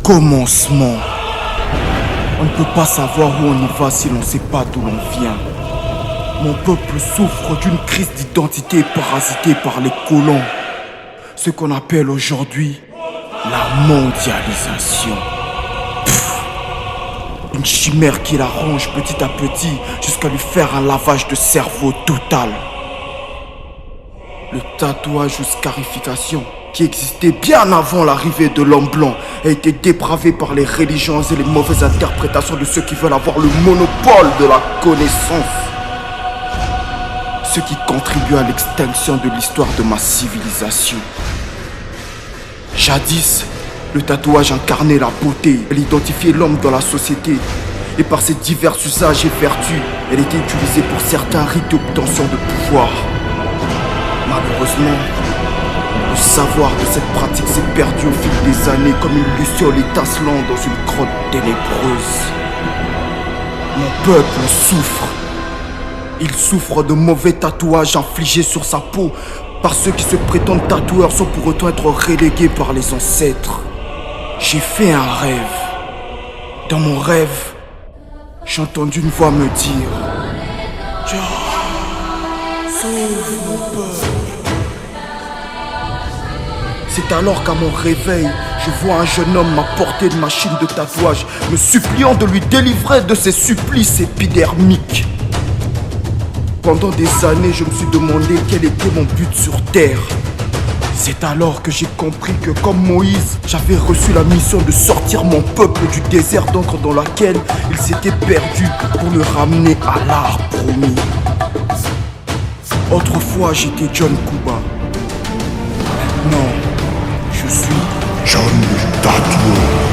commencement. On ne peut pas savoir où on y va si l'on ne sait pas d'où l'on vient. Mon peuple souffre d'une crise d'identité parasitée par les colons. Ce qu'on appelle aujourd'hui la mondialisation. Une chimère qui l'arrange petit à petit jusqu'à lui faire un lavage de cerveau total. Le tatouage ou scarification, qui existait bien avant l'arrivée de l'homme blanc, a été dépravé par les religions et les mauvaises interprétations de ceux qui veulent avoir le monopole de la connaissance. Ce qui contribue à l'extinction de l'histoire de ma civilisation. Jadis, le tatouage incarnait la beauté, elle identifiait l'homme dans la société. Et par ses divers usages et vertus, elle était utilisée pour certains rites d'obtention de pouvoir. Malheureusement, le savoir de cette pratique s'est perdu au fil des années comme une luciole étincelant dans une grotte ténébreuse. Mon peuple souffre. Il souffre de mauvais tatouages infligés sur sa peau par ceux qui se prétendent tatoueurs sans pour autant être relégués par les ancêtres. J'ai fait un rêve. Dans mon rêve, j'ai entendu une voix me dire: Jah, sauve mon peuple. C'est alors qu'à mon réveil, je vois un jeune homme m'apporter une machine de tatouage, me suppliant de lui délivrer de ses supplices épidermiques. Pendant des années, je me suis demandé quel était mon but sur Terre. C'est alors que j'ai compris que, comme Moïse, j'avais reçu la mission de sortir mon peuple du désert d'encre dans laquelle il s'était perdu pour le ramener à l'art promis. Autrefois, j'étais John Kuba. Maintenant, je suis John le tatoueur.